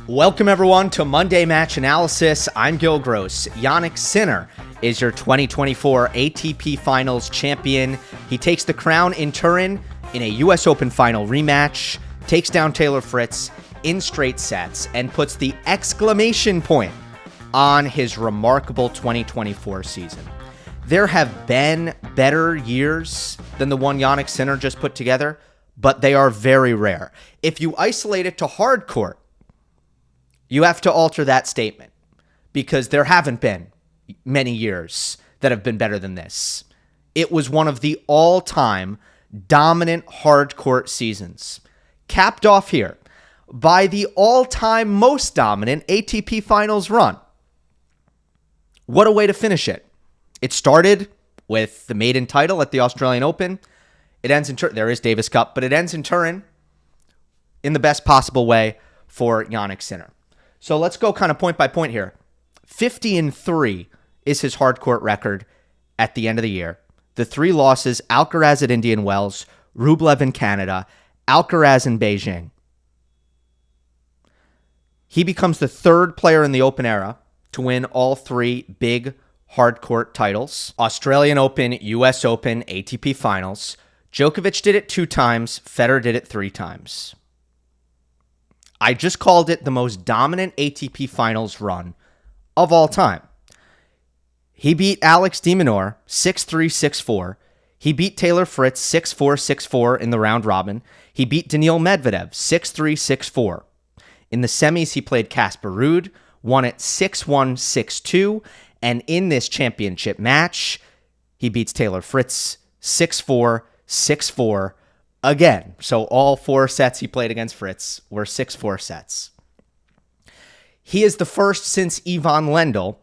Welcome everyone to Monday Match Analysis. I'm Gill Gross. Jannik Sinner is your 2024 ATP Finals champion. He takes the crown in Turin in a US Open final rematch, takes down Taylor Fritz in straight sets, and puts the exclamation point on his remarkable 2024 season. There have been better years than the one Jannik Sinner just put together, but they are very rare. If you isolate it to hard court, you have to alter that statement because there haven't been many years that have been better than this. It was one of the all-time dominant hard court seasons, capped off here by the all-time most dominant ATP Finals run. What a way to finish it. It started with the maiden title at the Australian Open. It ends in Turin. There is Davis Cup, but it ends in Turin in the best possible way for Jannik Sinner. So let's go kind of point by point here. 50-3 is his hard court record at the end of the year. The three losses: Alcaraz at Indian Wells, Rublev in Canada, Alcaraz in Beijing. He becomes the third player in the Open era to win all three big hard court titles: Australian Open, US Open, ATP Finals. Djokovic did it 2 times. Federer did it 3 times. I just called it the most dominant ATP Finals run of all time. He beat Alex de Minaur 6-3, 6-4. He beat Taylor Fritz 6-4, 6-4 in the round robin. He beat Daniil Medvedev 6-3, 6-4. In the semis, he played Casper Ruud, won it 6-1, 6-2. And in this championship match, he beats Taylor Fritz 6-4, 6-4. Again, so all 4 sets he played against Fritz were 6-4 sets. He is the first since Ivan Lendl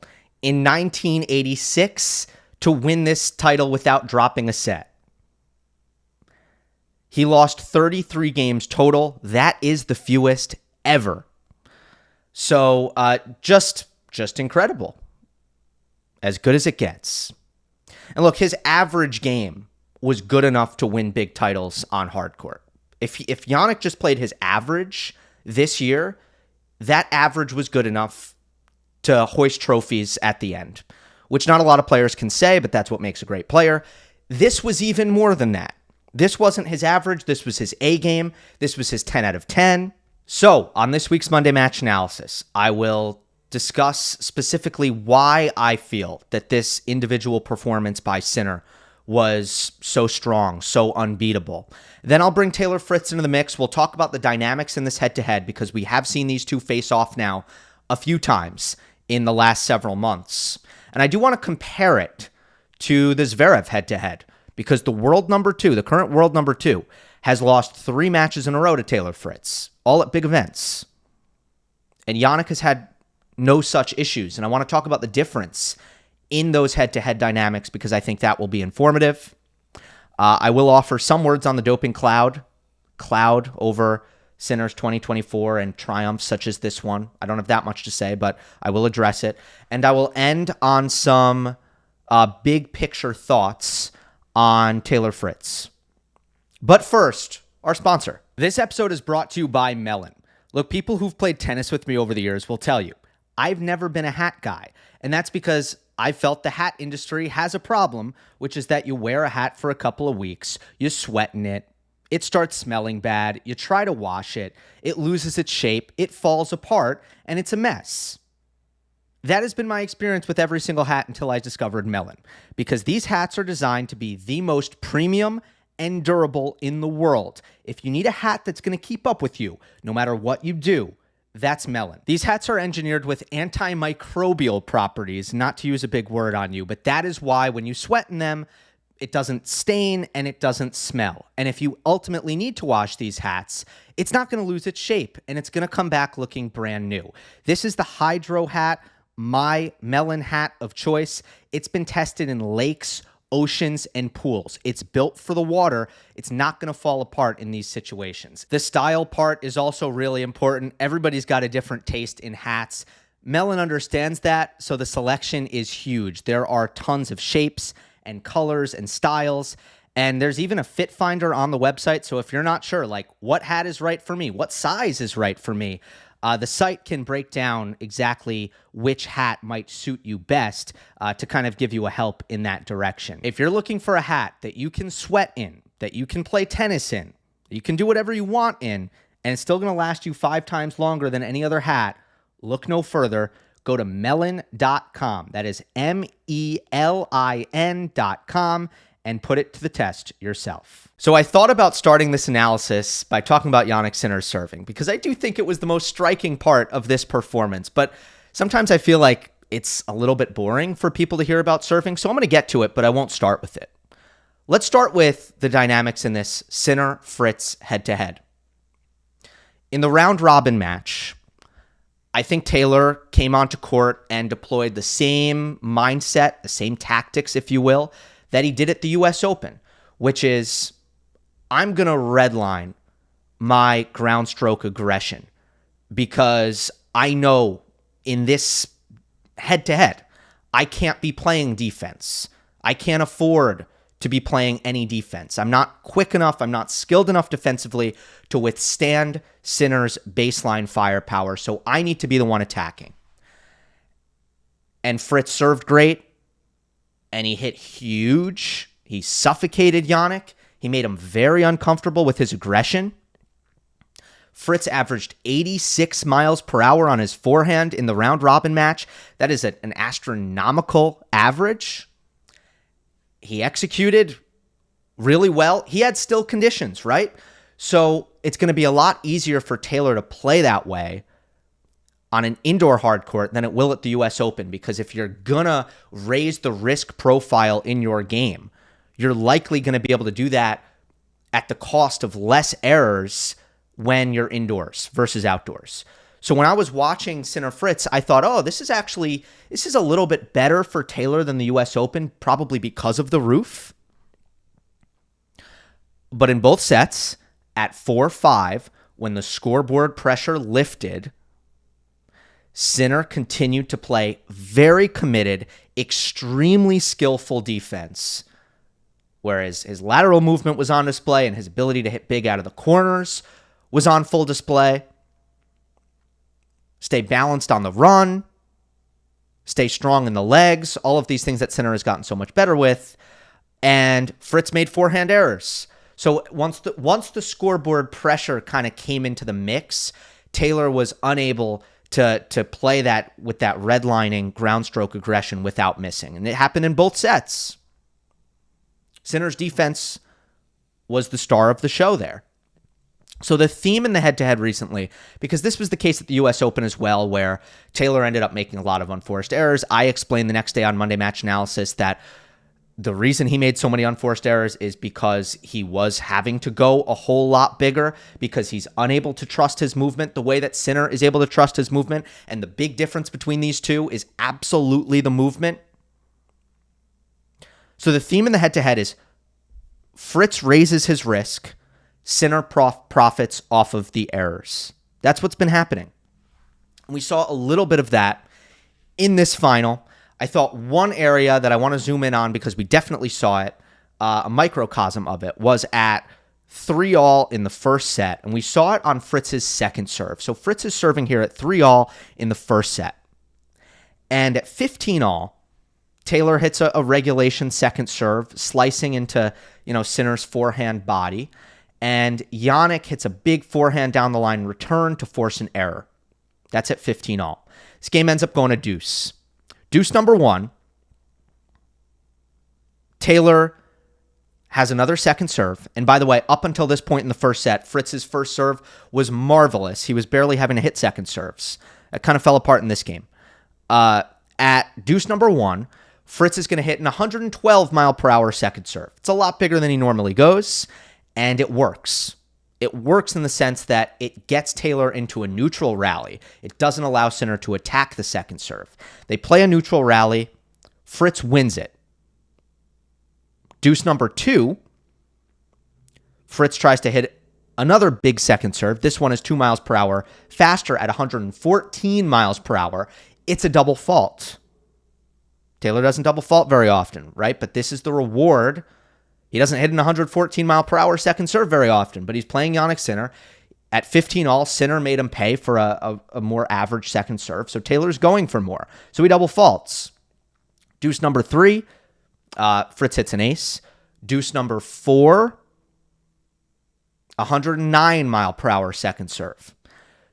in 1986 to win this title without dropping a set. He lost 33 games total. That is the fewest ever. So just incredible. As good as it gets. And look, his average game was good enough to win big titles on hard court. If Jannik just played his average this year, that average was good enough to hoist trophies at the end, which not a lot of players can say, but that's what makes a great player. This was even more than that. This wasn't his average. This was his A game. This was his 10 out of 10. So on this week's Monday Match Analysis, I will discuss specifically why I feel that this individual performance by Sinner was so strong, so unbeatable. Then I'll bring Taylor Fritz into the mix. We'll talk about the dynamics in this head-to-head because we have seen these two face off now a few times in the last several months. And I do want to compare it to the Zverev head-to-head because the world number 2, the current world number 2, has lost 3 matches in a row to Taylor Fritz, all at big events. And Jannik has had no such issues. And I want to talk about the difference in those head-to-head dynamics because I think that will be informative. I will offer some words on the doping cloud over Sinner's 2024 and triumphs such as this one. I don't have that much to say, but I will address it. And I will end on some big picture thoughts on Taylor Fritz. But first, our sponsor. This episode is brought to you by Melon. Look, people who've played tennis with me over the years will tell you, I've never been a hat guy. And that's because I felt the hat industry has a problem, which is that you wear a hat for a couple of weeks, you sweat in it, it starts smelling bad, you try to wash it, it loses its shape, it falls apart, and it's a mess. That has been my experience with every single hat until I discovered Melon, because these hats are designed to be the most premium and durable in the world. If you need a hat that's going to keep up with you, no matter what you do, that's Melon. These hats are engineered with antimicrobial properties, not to use a big word on you, but that is why when you sweat in them, it doesn't stain and it doesn't smell. And if you ultimately need to wash these hats, it's not going to lose its shape and it's going to come back looking brand new. This is the Hydro hat, my Melon hat of choice. It's been tested in lakes, oceans, and pools. It's built for the water. It's not going to fall apart in these situations. The style part is also really important. Everybody's got a different taste in hats. Melon understands that, so the selection is huge. There are tons of shapes and colors and styles, And there's even a fit finder on the website. So if you're not sure, like, what hat is right for me, what size is right for me, the site can break down exactly which hat might suit you best to kind of give you a help in that direction. If you're looking for a hat that you can sweat in, that you can play tennis in, you can do whatever you want in, and it's still going to last you 5 times longer than any other hat, look no further. Go to melon.com. That is MELIN.com, and put it to the test yourself. So I thought about starting this analysis by talking about Jannik Sinner's serving, because I do think it was the most striking part of this performance. But sometimes I feel like it's a little bit boring for people to hear about serving, so I'm going to get to it, but I won't start with it. Let's start with the dynamics in this Sinner-Fritz head-to-head. In the round-robin match, I think Taylor came onto court and deployed the same mindset, the same tactics, if you will, that he did at the U.S. Open, which is, I'm going to redline my ground stroke aggression because I know in this head-to-head, I can't be playing defense. I can't afford to be playing any defense. I'm not quick enough, I'm not skilled enough defensively to withstand Sinner's baseline firepower, so I need to be the one attacking. And Fritz served great, and he hit huge. He suffocated Jannik. He made him very uncomfortable with his aggression. Fritz averaged 86 miles per hour on his forehand in the round-robin match. That is an astronomical average. He executed really well. He had still conditions, right? So it's going to be a lot easier for Taylor to play that way on an indoor hard court than it will at the U.S. Open, because if you're going to raise the risk profile in your game, you're likely going to be able to do that at the cost of less errors when you're indoors versus outdoors. So when I was watching Sinner-Fritz, I thought, oh, this is a little bit better for Taylor than the U.S. Open, probably because of the roof. But in both sets, at 4-5, when the scoreboard pressure lifted, Sinner continued to play very committed, extremely skillful defense, whereas his lateral movement was on display and his ability to hit big out of the corners was on full display. Stay balanced on the run, stay strong in the legs, all of these things that Sinner has gotten so much better with. And Fritz made forehand errors. So once the scoreboard pressure kind of came into the mix, Taylor was unable to play that with that redlining ground stroke aggression without missing. And it happened in both sets. Sinner's defense was the star of the show there. So the theme in the head-to-head recently, because this was the case at the U.S. Open as well, where Taylor ended up making a lot of unforced errors. I explained the next day on Monday Match Analysis that the reason he made so many unforced errors is because he was having to go a whole lot bigger, because he's unable to trust his movement the way that Sinner is able to trust his movement. And the big difference between these two is absolutely the movement. So the theme in the head-to-head is Fritz raises his risk, Sinner profits off of the errors. That's what's been happening. We saw a little bit of that in this final. I thought one area that I want to zoom in on, because we definitely saw it, a microcosm of it, was at 3-all in the first set. And we saw it on Fritz's second serve. So Fritz is serving here at 3-all in the first set. And at 15-all, Taylor hits a regulation second serve, slicing into, Sinner's forehand body. And Jannik hits a big forehand down the line return to force an error. That's at 15-all. This game ends up going to deuce. Deuce number 1. Taylor has another second serve. And by the way, up until this point in the first set, Fritz's first serve was marvelous. He was barely having to hit second serves. It kind of fell apart in this game. At deuce number 1, Fritz is going to hit an 112-mile-per-hour second serve. It's a lot bigger than he normally goes. And it works. It works in the sense that it gets Taylor into a neutral rally. It doesn't allow Sinner to attack the second serve. They play a neutral rally. Fritz wins it. Deuce number 2, Fritz tries to hit another big second serve. This one is 2 miles per hour faster at 114 miles per hour. It's a double fault. Taylor doesn't double fault very often, right? But this is the reward He doesn't hit an 114 mile per hour second serve very often, but he's playing Jannik Sinner. At 15 all, Sinner made him pay for a more average second serve, so Taylor's going for more. So he double faults. Deuce number 3, Fritz hits an ace. Deuce number 4, 109 mile per hour second serve.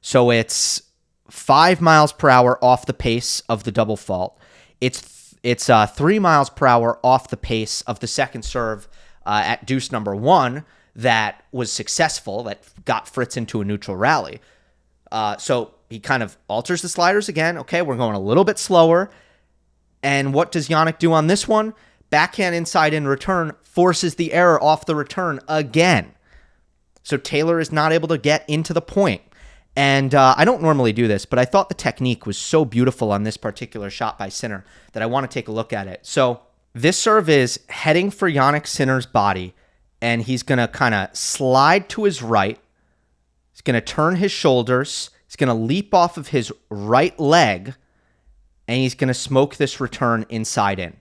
So it's 5 miles per hour off the pace of the double fault. It's 3 miles per hour off the pace of the second serve at deuce number 1 that was successful, that got Fritz into a neutral rally. So he kind of alters the sliders again. Okay, we're going a little bit slower. And what does Jannik do on this one? Backhand inside in return, forces the error off the return again. So Taylor is not able to get into the point. And I don't normally do this, but I thought the technique was so beautiful on this particular shot by Sinner that I want to take a look at it. So this serve is heading for Jannik Sinner's body, and he's going to kind of slide to his right. He's going to turn his shoulders. He's going to leap off of his right leg, and he's going to smoke this return inside in.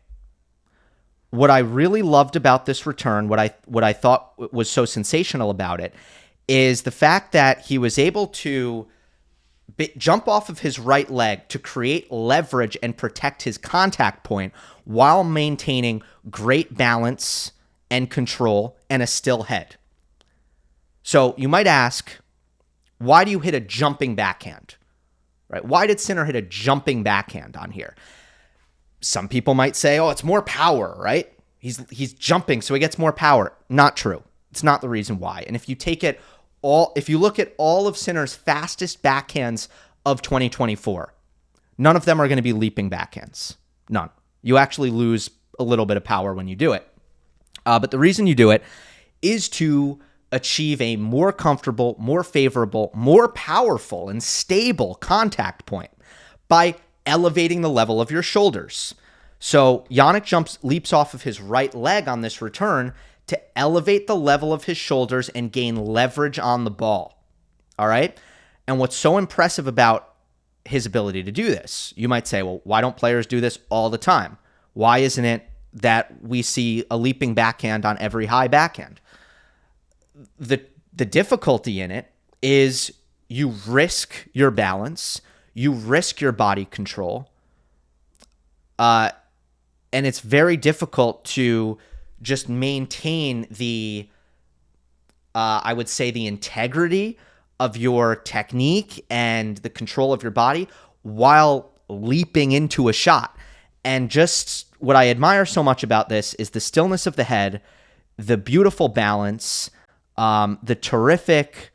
What I really loved about this return, what I thought was so sensational about it, is the fact that he was able to jump off of his right leg to create leverage and protect his contact point while maintaining great balance and control and a still head. So you might ask, why do you hit a jumping backhand? Right? Why did Sinner hit a jumping backhand on here? Some people might say, oh, it's more power, right? He's jumping, so he gets more power. Not true. It's not the reason why. And if you look at all of Sinner's fastest backhands of 2024, none of them are going to be leaping backhands. None. You actually lose a little bit of power when you do it. But the reason you do it is to achieve a more comfortable, more favorable, more powerful, and stable contact point by elevating the level of your shoulders. So Jannik leaps off of his right leg on this return to elevate the level of his shoulders and gain leverage on the ball. All right? And what's so impressive about his ability to do this, you might say, well, why don't players do this all the time? Why isn't it that we see a leaping backhand on every high backhand? The difficulty in it is you risk your balance, you risk your body control, and it's very difficult to just maintain the, I would say, the integrity of your technique and the control of your body while leaping into a shot. And just what I admire so much about this is the stillness of the head, the beautiful balance, the terrific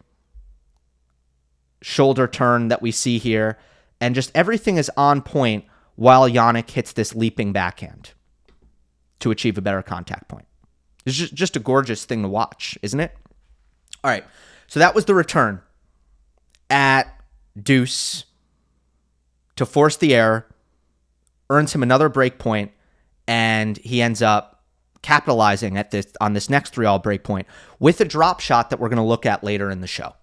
shoulder turn that we see here, and just everything is on point while Jannik hits this leaping backhand to achieve a better contact point. It's just a gorgeous thing to watch, isn't it? All right, so that was the return at deuce to force the error, earns him another break point, and he ends up capitalizing on this next 3-all break point with a drop shot that we're going to look at later in the show.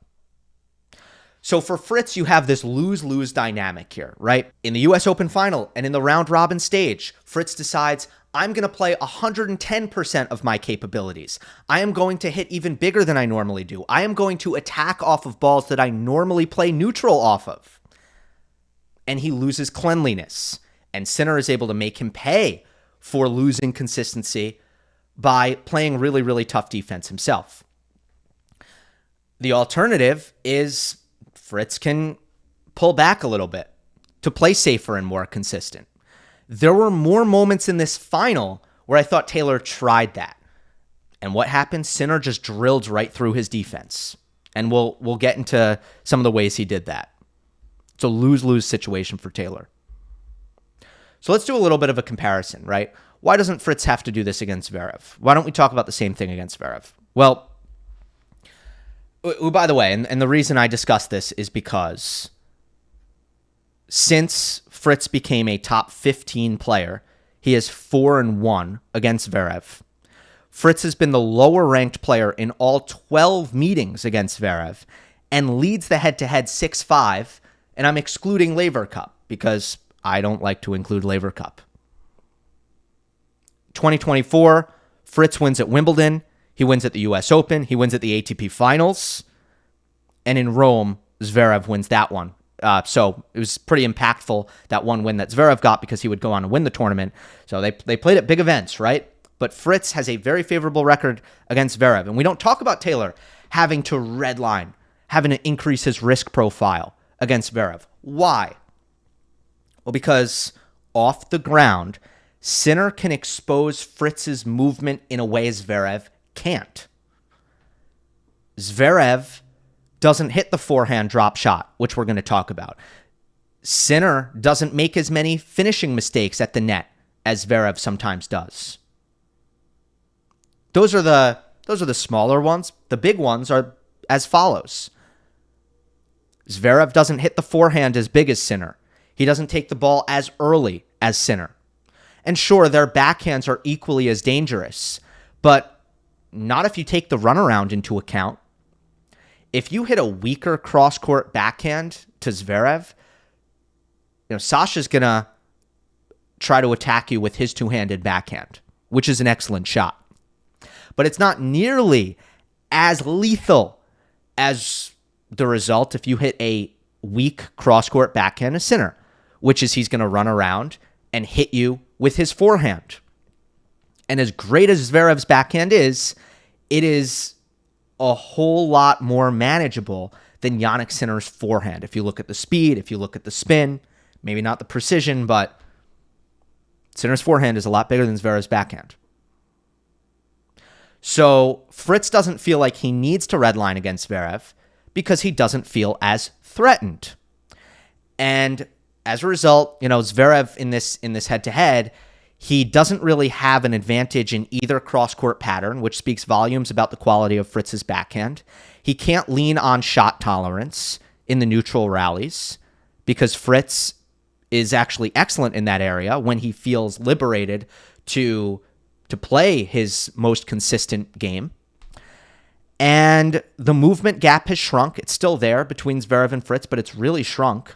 So for Fritz, you have this lose-lose dynamic here, right? In the US Open final and in the round-robin stage, Fritz decides, I'm going to play 110% of my capabilities. I am going to hit even bigger than I normally do. I am going to attack off of balls that I normally play neutral off of. And he loses cleanliness. And Sinner is able to make him pay for losing consistency by playing really, really tough defense himself. The alternative is Fritz can pull back a little bit to play safer and more consistent. There were more moments in this final where I thought Taylor tried that. And what happened? Sinner just drilled right through his defense. And we'll get into some of the ways he did that. It's a lose-lose situation for Taylor. So let's do a little bit of a comparison, right? Why doesn't Fritz have to do this against Zverev? Why don't we talk about the same thing against Zverev? Well, by the way, and the reason I discuss this is because since Fritz became a top 15 player, he is 4-1 against Zverev. Fritz has been the lower-ranked player in all 12 meetings against Zverev and leads the head-to-head 6-5, and I'm excluding Laver Cup because I don't like to include Laver Cup. 2024, Fritz wins at Wimbledon. He wins at the US Open. He wins at the ATP Finals. And in Rome, Zverev wins that one. So it was pretty impactful, that one win that Zverev got, because he would go on to win the tournament. So they played at big events, right? But Fritz has a very favorable record against Zverev. And we don't talk about Taylor having to redline, having to increase his risk profile against Zverev. Why? Well, because off the ground, Sinner can expose Fritz's movement in a way Zverev can't. Zverev doesn't hit the forehand drop shot, which we're going to talk about. Sinner doesn't make as many finishing mistakes at the net as Zverev sometimes does. Those are the smaller ones. The big ones are as follows. Zverev doesn't hit the forehand as big as Sinner. He doesn't take the ball as early as Sinner. And sure, their backhands are equally as dangerous, but not if you take the runaround into account. If you hit a weaker cross-court backhand to Zverev, Sasha's going to try to attack you with his two-handed backhand, which is an excellent shot. But it's not nearly as lethal as the result if you hit a weak cross-court backhand to Sinner, which is he's going to run around and hit you with his forehand. And as great as Zverev's backhand is, it is a whole lot more manageable than Jannik Sinner's forehand. If you look at the speed, if you look at the spin, maybe not the precision, but Sinner's forehand is a lot bigger than Zverev's backhand. So Fritz doesn't feel like he needs to redline against Zverev because he doesn't feel as threatened. And as a result, Zverev in this head-to-head, he doesn't really have an advantage in either cross-court pattern, which speaks volumes about the quality of Fritz's backhand. He can't lean on shot tolerance in the neutral rallies because Fritz is actually excellent in that area when he feels liberated to play his most consistent game. And the movement gap has shrunk. It's still there between Zverev and Fritz, but it's really shrunk.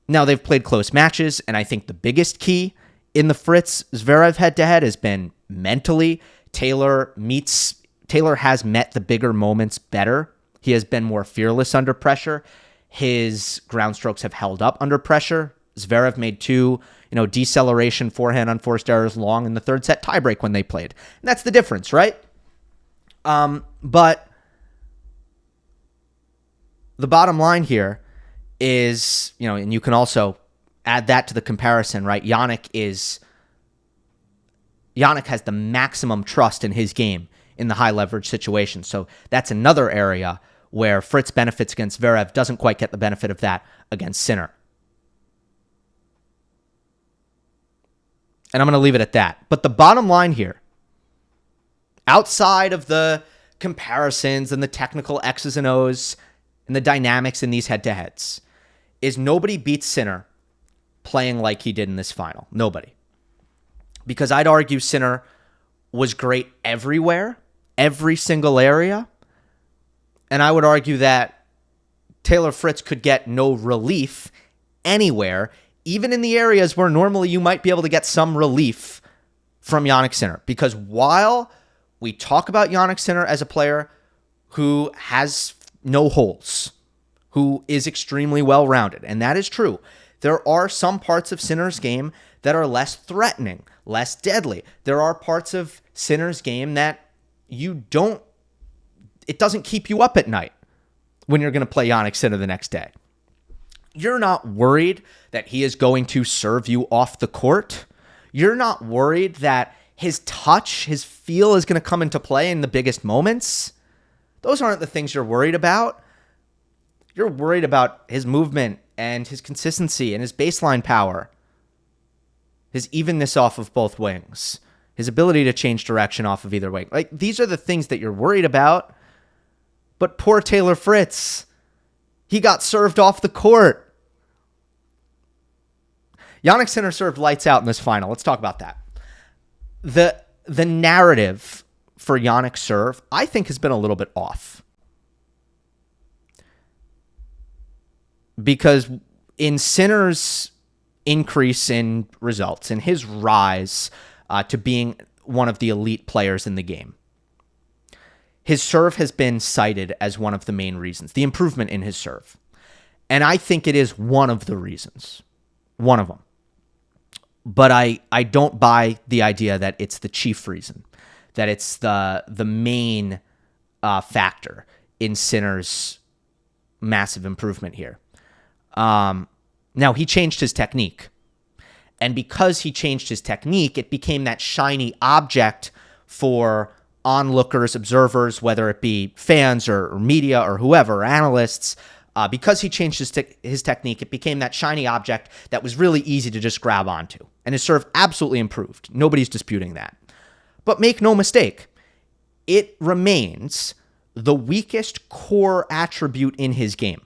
Now, they've played close matches, and I think the biggest key in the Fritz-Zverev head-to-head has been mentally. Taylor has met the bigger moments better. He has been more fearless under pressure. His ground strokes have held up under pressure. Zverev made two, deceleration forehand unforced errors long in the third set tiebreak when they played. And that's the difference, right? But the bottom line here is, and you can also add that to the comparison, right? Jannik has the maximum trust in his game in the high leverage situation. So that's another area where Fritz benefits against Zverev, doesn't quite get the benefit of that against Sinner. And I'm going to leave it at that. But the bottom line here, outside of the comparisons and the technical X's and O's and the dynamics in these head-to-heads, is nobody beats Sinner playing like he did in this final. Nobody. Because I'd argue Sinner was great everywhere, every single area. And I would argue that Taylor Fritz could get no relief anywhere, even in the areas where normally you might be able to get some relief from Jannik Sinner. Because while we talk about Jannik Sinner as a player who has no holes, who is extremely well-rounded, and that is true, there are some parts of Sinner's game that are less threatening, less deadly. There are parts of Sinner's game that it doesn't keep you up at night when you're going to play Jannik Sinner the next day. You're not worried that he is going to serve you off the court. You're not worried that his touch, his feel is going to come into play in the biggest moments. Those aren't the things you're worried about. You're worried about his movement and his consistency and his baseline power, his evenness off of both wings, his ability to change direction off of either wing. Like, these are the things that you're worried about. But poor Taylor Fritz, he got served off the court. Jannik Sinner served lights out in this final. Let's talk about that. The narrative for Jannik's serve, I think, has been a little bit off. Because in Sinner's increase in results, in his rise to being one of the elite players in the game. His serve has been cited as one of the main reasons, the improvement in his serve. And I think it is one of the reasons, one of them. But I don't buy the idea that it's the chief reason, that it's the main factor in Sinner's massive improvement here. Now, he changed his technique. And because he changed his technique, it became that shiny object for onlookers, observers, whether it be fans or media or whoever, analysts. Because he changed his technique, it became that shiny object that was really easy to just grab onto. And his serve absolutely improved. Nobody's disputing that. But make no mistake, it remains the weakest core attribute in his game.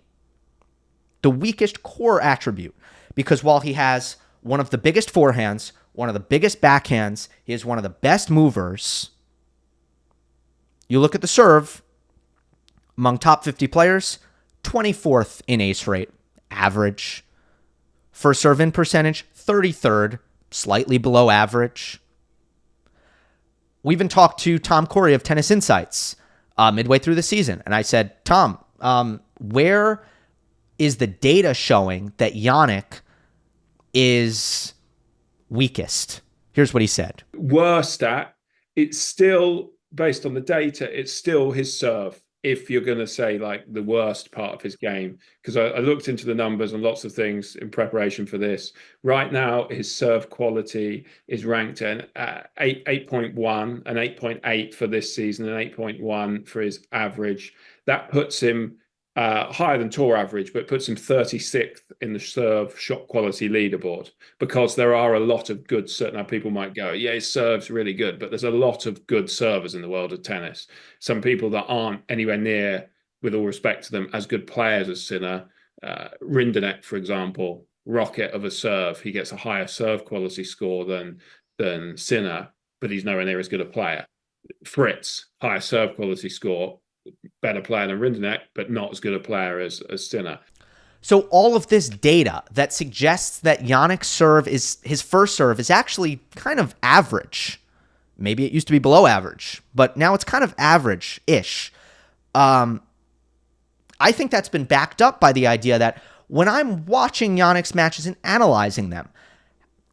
The weakest core attribute. Because while he has one of the biggest forehands, one of the biggest backhands, he is one of the best movers. You look at the serve, among top 50 players, 24th in ace rate, average. First serve in percentage, 33rd, slightly below average. We even talked to Tom Corey of Tennis Insights midway through the season, and I said, Tom, where is the data showing that Jannik is weakest? Here's what he said. Worst stat, it's still, based on the data, it's still his serve. If you're going to say like the worst part of his game, because I looked into the numbers and lots of things in preparation for this. Right now, his serve quality is ranked at 8.1 and 8.8 for this season and 8.1 for his average. That puts him higher than tour average, but puts him 36th in the serve shot quality leaderboard, because there are a lot of good, certain people might go, yeah, his serve's really good, but there's a lot of good servers in the world of tennis. Some people that aren't anywhere near, with all respect to them, as good players as Sinner. Rinderknech, for example, rocket of a serve. He gets a higher serve quality score than Sinner, but he's nowhere near as good a player. Fritz, higher serve quality score, better player than Rinderknech, but not as good a player as Sinner. So all of this data that suggests that Jannik's serve is, his first serve is actually kind of average. Maybe it used to be below average, but now it's kind of average-ish. I think that's been backed up by the idea that when I'm watching Jannik's matches and analyzing them,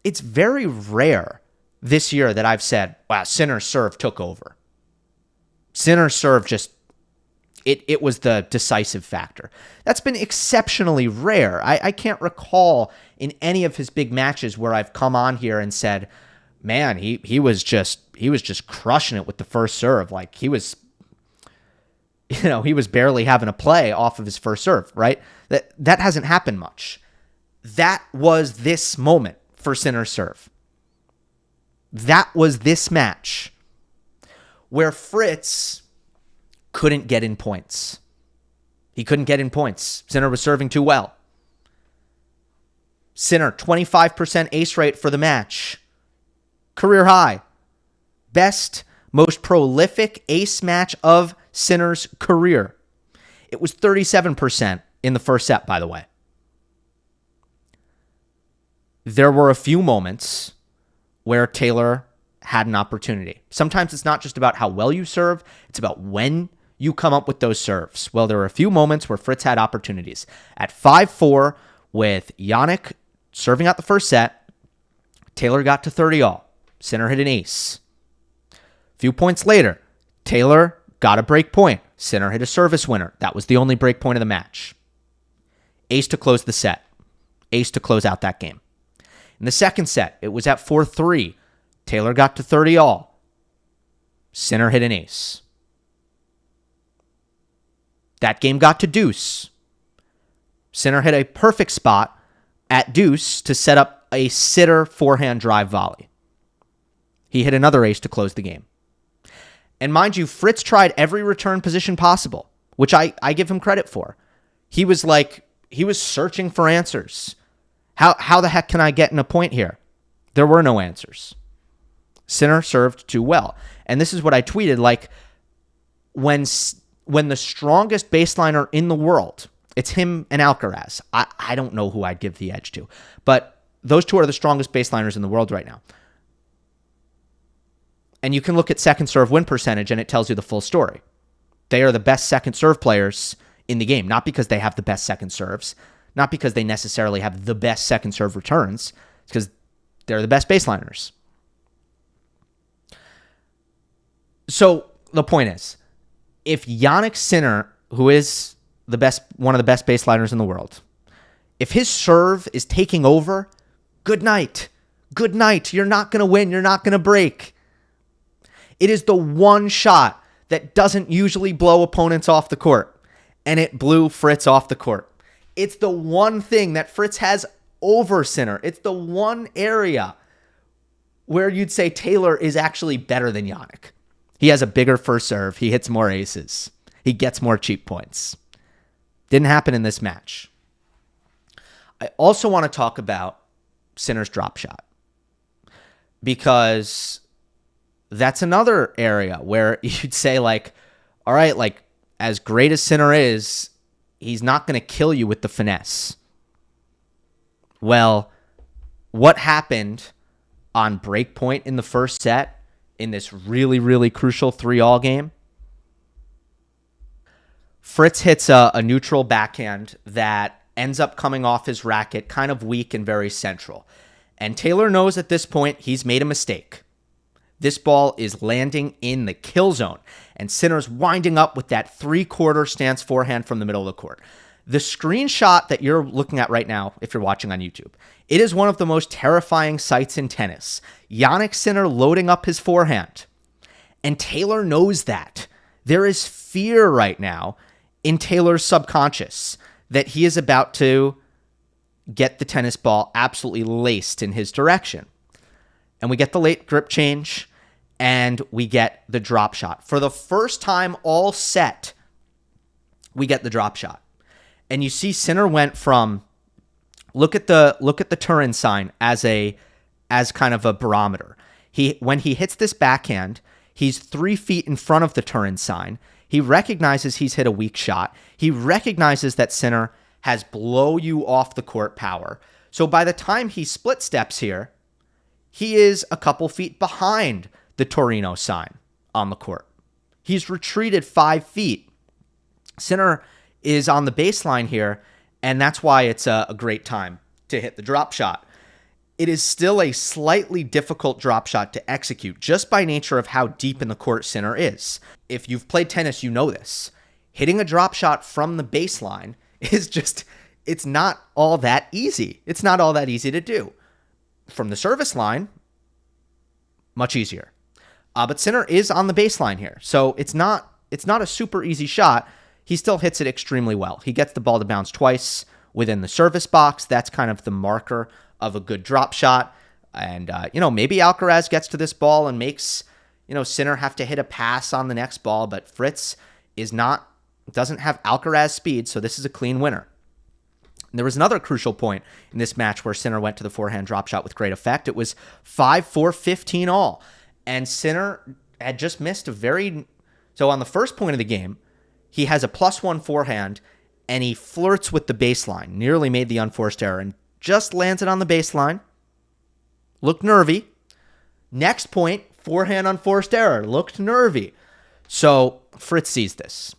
it's very rare this year that I've said, wow, Sinner's serve took over. Sinner's serve just, it was the decisive factor. That's been exceptionally rare. I can't recall in any of his big matches where I've come on here and said, man, he was just crushing it with the first serve. Like he was barely having a play off of his first serve, right? That hasn't happened much. That was this moment for Sinner's serve. That was this match where Fritz couldn't get in points. He couldn't get in points. Sinner was serving too well. Sinner, 25% ace rate for the match. Career high. Best, most prolific ace match of Sinner's career. It was 37% in the first set, by the way. There were a few moments where Taylor had an opportunity. Sometimes it's not just about how well you serve, it's about when you come up with those serves. Well, there were a few moments where Fritz had opportunities. At 5-4, with Jannik serving out the first set, Taylor got to 30-all. Sinner hit an ace. A few points later, Taylor got a break point. Sinner hit a service winner. That was the only break point of the match. Ace to close the set. Ace to close out that game. In the second set, it was at 4-3. Taylor got to 30-all. Sinner hit an ace. That game got to deuce. Sinner hit a perfect spot at deuce to set up a sitter forehand drive volley. He hit another ace to close the game. And mind you, Fritz tried every return position possible, which I give him credit for. He was searching for answers. How the heck can I get in a point here? There were no answers. Sinner served too well. And this is what I tweeted, like, when the strongest baseliner in the world, it's him and Alcaraz. I don't know who I'd give the edge to, but those two are the strongest baseliners in the world right now. And you can look at second serve win percentage and it tells you the full story. They are the best second serve players in the game, not because they have the best second serves, not because they necessarily have the best second serve returns, it's because they're the best baseliners. So the point is, if Jannik Sinner, who is one of the best baseliners in the world, if his serve is taking over, good night. Good night. You're not going to win. You're not going to break. It is the one shot that doesn't usually blow opponents off the court, and it blew Fritz off the court. It's the one thing that Fritz has over Sinner. It's the one area where you'd say Taylor is actually better than Jannik. He has a bigger first serve. He hits more aces. He gets more cheap points. Didn't happen in this match. I also want to talk about Sinner's drop shot, because that's another area where you'd say, like, all right, like, as great as Sinner is, he's not going to kill you with the finesse. Well, what happened on break point in the first set in this really, really crucial 3-all game? Fritz hits a neutral backhand that ends up coming off his racket kind of weak and very central. And Taylor knows at this point he's made a mistake. This ball is landing in the kill zone, and Sinner's winding up with that 3/4 stance forehand from the middle of the court. The screenshot that you're looking at right now, if you're watching on YouTube, it is one of the most terrifying sights in tennis. Jannik Sinner loading up his forehand. And Taylor knows that. There is fear right now in Taylor's subconscious that he is about to get the tennis ball absolutely laced in his direction. And we get the late grip change, and we get the drop shot. For the first time all set, we get the drop shot. And you see Sinner went from, look at the Turin sign as kind of a barometer. When he hits this backhand, he's 3 feet in front of the Turin sign. He recognizes he's hit a weak shot. He recognizes that Sinner has blow you off the court power. So by the time he split steps here, he is a couple feet behind the Torino sign on the court. He's retreated 5 feet. Sinner is on the baseline here, and that's why it's a great time to hit the drop shot. It is still a slightly difficult drop shot to execute just by nature of how deep in the court Sinner is. If you've played tennis, you know this. Hitting a drop shot from the baseline is just, it's not all that easy. It's not all that easy to do. From the service line, much easier. But Sinner is on the baseline here, so it's not a super easy shot. He still hits it extremely well. He gets the ball to bounce twice within the service box. That's kind of the marker of a good drop shot. And, maybe Alcaraz gets to this ball and makes, Sinner have to hit a pass on the next ball, but Fritz doesn't have Alcaraz speed, so this is a clean winner. And there was another crucial point in this match where Sinner went to the forehand drop shot with great effect. It was 5-4, 15 all. And Sinner had just missed so on the first point of the game, he has a +1 forehand, and he flirts with the baseline, nearly made the unforced error, and just lands it on the baseline. Looked nervy. Next point, forehand unforced error. Looked nervy. So Fritz sees this.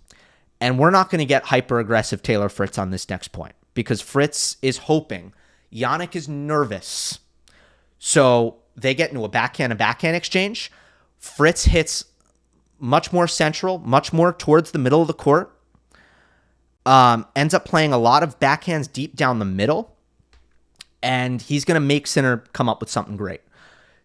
And we're not going to get hyper-aggressive Taylor Fritz on this next point, because Fritz is hoping. Jannik is nervous. So they get into a backhand exchange. Fritz hits much more central, much more towards the middle of the court. Ends up playing a lot of backhands deep down the middle. And he's going to make Sinner come up with something great.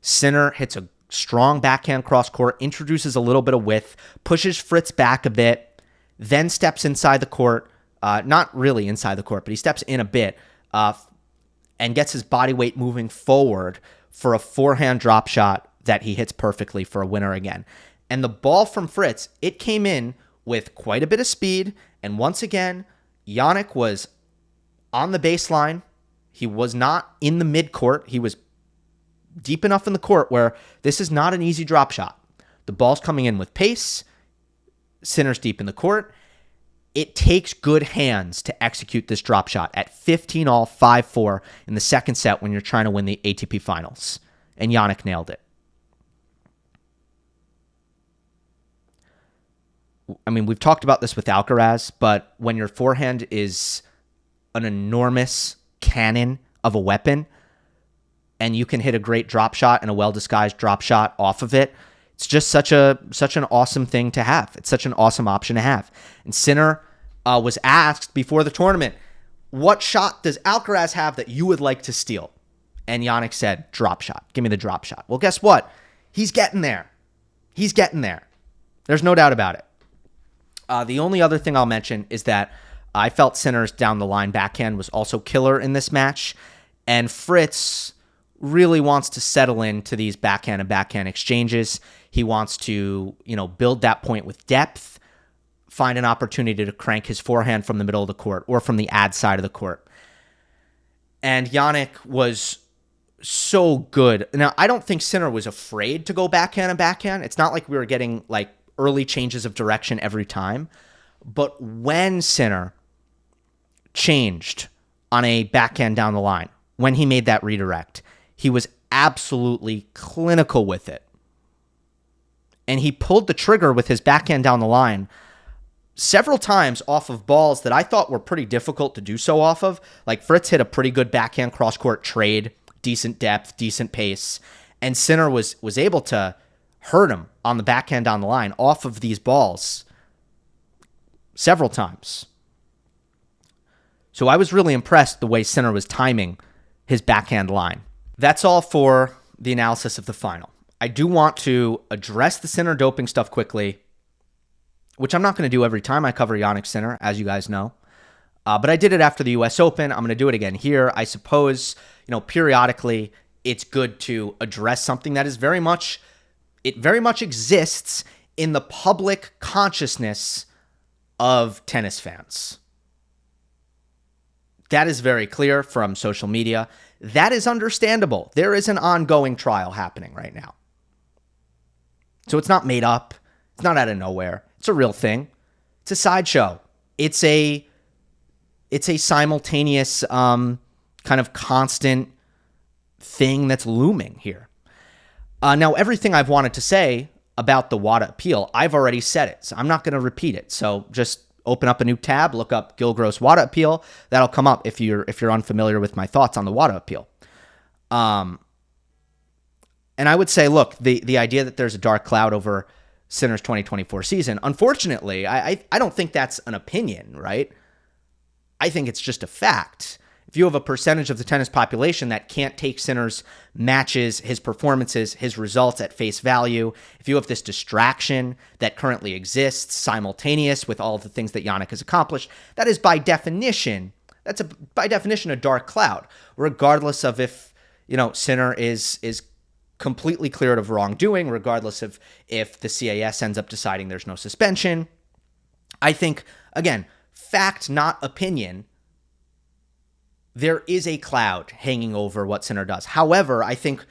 Sinner hits a strong backhand cross court, introduces a little bit of width, pushes Fritz back a bit, then steps inside the court. Not really inside the court, but he steps in a bit and gets his body weight moving forward for a forehand drop shot that he hits perfectly for a winner again. And the ball from Fritz, it came in with quite a bit of speed. And once again, Jannik was on the baseline. He was not in the midcourt. He was deep enough in the court where this is not an easy drop shot. The ball's coming in with pace. Sinner's deep in the court. It takes good hands to execute this drop shot at 15 all, 5-4 in the second set when you're trying to win the ATP Finals. And Jannik nailed it. I mean, we've talked about this with Alcaraz, but when your forehand is an enormous cannon of a weapon and you can hit a great drop shot and a well-disguised drop shot off of it, it's just such an awesome thing to have. It's such an awesome option to have. And Sinner was asked before the tournament, what shot does Alcaraz have that you would like to steal? And Jannik said, drop shot. Give me the drop shot. Well, guess what? He's getting there. He's getting there. There's no doubt about it. The only other thing I'll mention is that I felt Sinner's down the line backhand was also killer in this match. And Fritz really wants to settle into these backhand and backhand exchanges. He wants to, build that point with depth, find an opportunity to crank his forehand from the middle of the court or from the ad side of the court. And Jannik was so good. Now, I don't think Sinner was afraid to go backhand and backhand. It's not like we were getting early changes of direction every time. But when Sinner changed on a backhand down the line, when he made that redirect, he was absolutely clinical with it. And he pulled the trigger with his backhand down the line several times off of balls that I thought were pretty difficult to do so off of. Like Fritz hit a pretty good backhand cross-court trade, decent depth, decent pace, and Sinner was able to hurt him on the backhand down the line off of these balls several times. So I was really impressed the way Sinner was timing his backhand line. That's all for the analysis of the final. I do want to address the Sinner doping stuff quickly, which I'm not going to do every time I cover Jannik Sinner, as you guys know. But I did it after the US Open. I'm going to do it again here. I suppose, periodically it's good to address something that is very much exists in the public consciousness of tennis fans. That is very clear from social media. That is understandable. There is an ongoing trial happening right now. So it's not made up. It's not out of nowhere. It's a real thing. It's a sideshow. It's a simultaneous kind of constant thing that's looming here. Now, everything I've wanted to say about the WADA appeal, I've already said it, so I'm not going to repeat it. So just open up a new tab, look up Gill Gross WADA appeal. That'll come up if you're unfamiliar with my thoughts on the WADA appeal. And I would say, look, the idea that there's a dark cloud over Sinner's 2024 season, unfortunately, I don't think that's an opinion, right? I think it's just a fact. If you have a percentage of the tennis population that can't take Sinner's matches, his performances, his results at face value, if you have this distraction that currently exists simultaneous with all the things that Jannik has accomplished, that is by definition a dark cloud, regardless of if, Sinner is completely cleared of wrongdoing, regardless of if the CAS ends up deciding there's no suspension. I think, again, fact, not opinion, there is a cloud hanging over what Sinner does. However, I think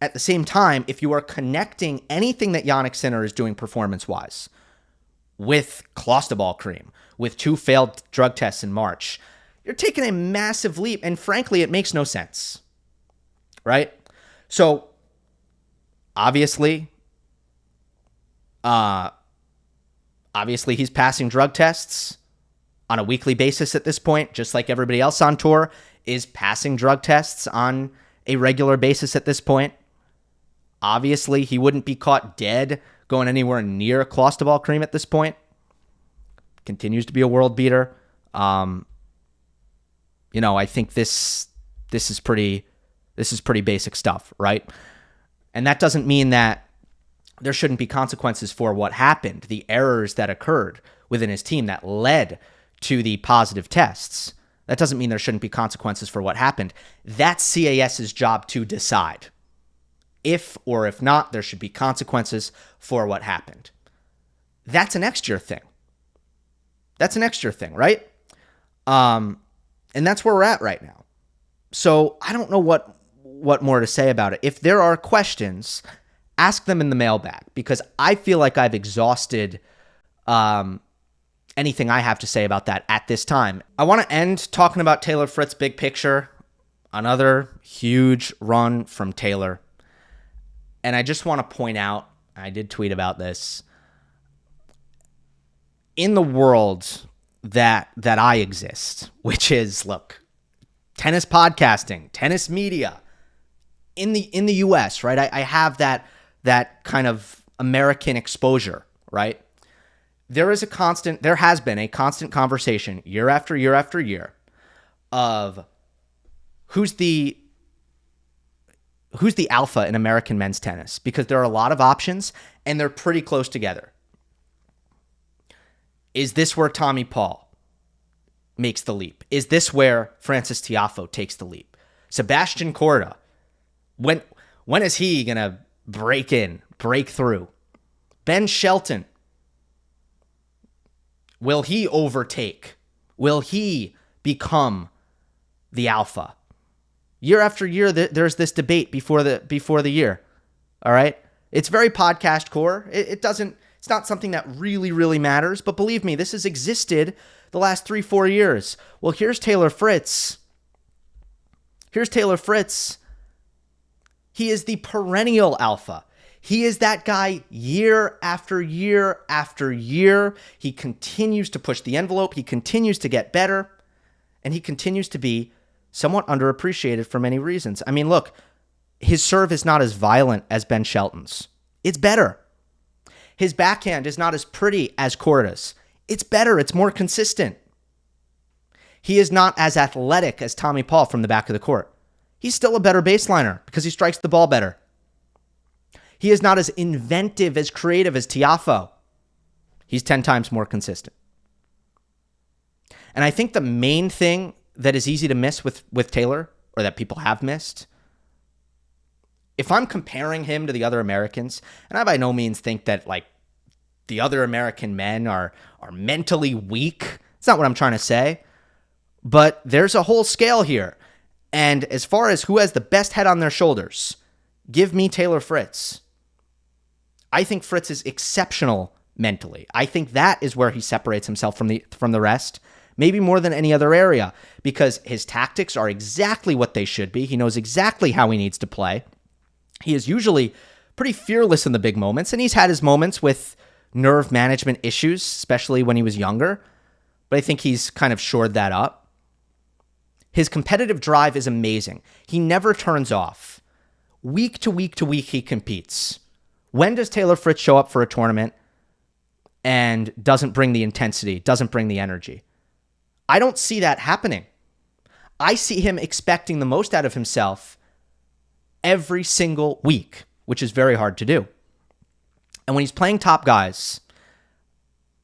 at the same time, if you are connecting anything that Jannik Sinner is doing performance-wise with Klosterball cream, with 2 failed drug tests in March, you're taking a massive leap, and frankly, it makes no sense, right? So, obviously he's passing drug tests on a weekly basis at this point, just like everybody else on tour is passing drug tests on a regular basis at this point. Obviously, he wouldn't be caught dead going anywhere near Klosterball cream at this point. Continues to be a world beater. I think this is pretty basic stuff, right? And that doesn't mean that there shouldn't be consequences for what happened, the errors that occurred within his team that led to the positive tests. That doesn't mean there shouldn't be consequences for what happened. That's CAS's job to decide. If or if not, there should be consequences for what happened. That's an extra thing. Right? And that's where we're at right now. So I don't know what more to say about it. If there are questions, ask them in the mailbag, because I feel like I've exhausted anything I have to say about that at this time. I want to end talking about Taylor Fritz big picture. Another huge run from Taylor. And I just want to point out, I did tweet about this, in the world that I exist, which is, look, tennis podcasting, tennis media in the US, right? I have that kind of American exposure, right? There has been a constant conversation year after year after year of who's the alpha in American men's tennis, because there are a lot of options and they're pretty close together. Is this where Tommy Paul makes the leap? Is this where Francis Tiafoe takes the leap? Sebastian Korda, when is he going to break through? Ben Shelton, will he overtake? Will he become the alpha? Year after year, there's this debate before the year. All right, it's very podcast core. It's not something that really, really matters. But believe me, this has existed the last 3-4 years. Well, here's Taylor Fritz. He is the perennial alpha. He is that guy year after year after year. He continues to push the envelope. He continues to get better. And he continues to be somewhat underappreciated for many reasons. I mean, look, his serve is not as violent as Ben Shelton's. It's better. His backhand is not as pretty as Korda's. It's better. It's more consistent. He is not as athletic as Tommy Paul from the back of the court. He's still a better baseliner because he strikes the ball better. He is not as inventive, as creative as Tiafoe. He's 10 times more consistent. And I think the main thing that is easy to miss with Taylor, or that people have missed, if I'm comparing him to the other Americans, and I by no means think that like the other American men are mentally weak. It's not what I'm trying to say. But there's a whole scale here. And as far as who has the best head on their shoulders, give me Taylor Fritz. I think Fritz is exceptional mentally. I think that is where he separates himself from the rest, maybe more than any other area, because his tactics are exactly what they should be. He knows exactly how he needs to play. He is usually pretty fearless in the big moments, and he's had his moments with nerve management issues, especially when he was younger, but I think he's kind of shored that up. His competitive drive is amazing. He never turns off. Week to week to week, he competes. When does Taylor Fritz show up for a tournament and doesn't bring the intensity, doesn't bring the energy? I don't see that happening. I see him expecting the most out of himself every single week, which is very hard to do. And when he's playing top guys,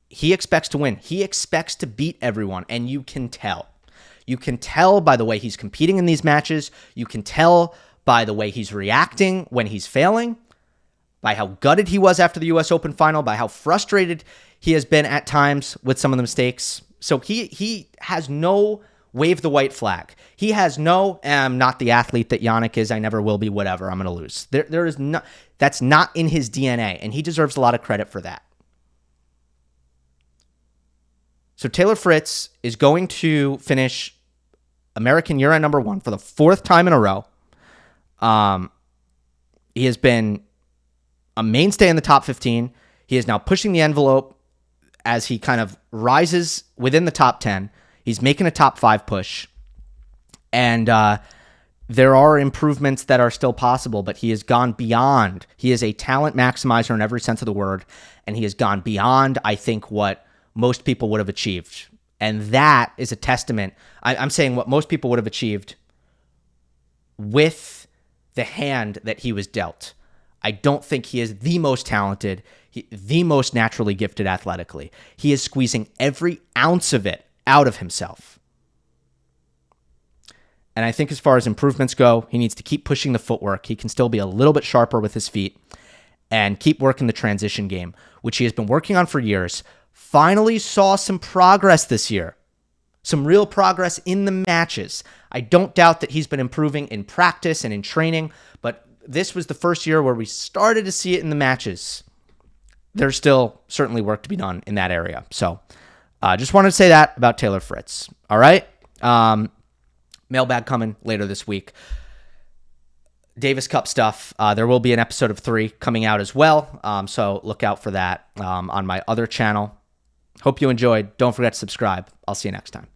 he expects to win. He expects to beat everyone, and you can tell. You can tell by the way he's competing in these matches. You can tell by the way he's reacting when he's failing, by how gutted he was after the U.S. Open final, by how frustrated he has been at times with some of the mistakes. So he has no wave the white flag. He has no, I'm not the athlete that Jannik is, I never will be, whatever, I'm going to lose. There is no, that's not in his DNA, and he deserves a lot of credit for that. So Taylor Fritz is going to finish American year-end number 1 for the 4th time in a row. He has been a mainstay in the top 15. He is now pushing the envelope as he kind of rises within the top 10. He's making a top 5 push. And there are improvements that are still possible, but he has gone beyond. He is a talent maximizer in every sense of the word, and he has gone beyond, I think, what most people would have achieved. And that is a testament. I'm saying what most people would have achieved with the hand that he was dealt. I don't think he is the most talented, the most naturally gifted athletically. He is squeezing every ounce of it out of himself. And I think as far as improvements go, he needs to keep pushing the footwork. He can still be a little bit sharper with his feet and keep working the transition game, which he has been working on for years. Finally saw some progress this year. Some real progress in the matches. I don't doubt that he's been improving in practice and in training, but this was the first year where we started to see it in the matches. There's still certainly work to be done in that area. So just wanted to say that about Taylor Fritz. All right. Mailbag coming later this week. Davis Cup stuff. There will be an episode of 3 coming out as well. So look out for that on my other channel. Hope you enjoyed. Don't forget to subscribe. I'll see you next time.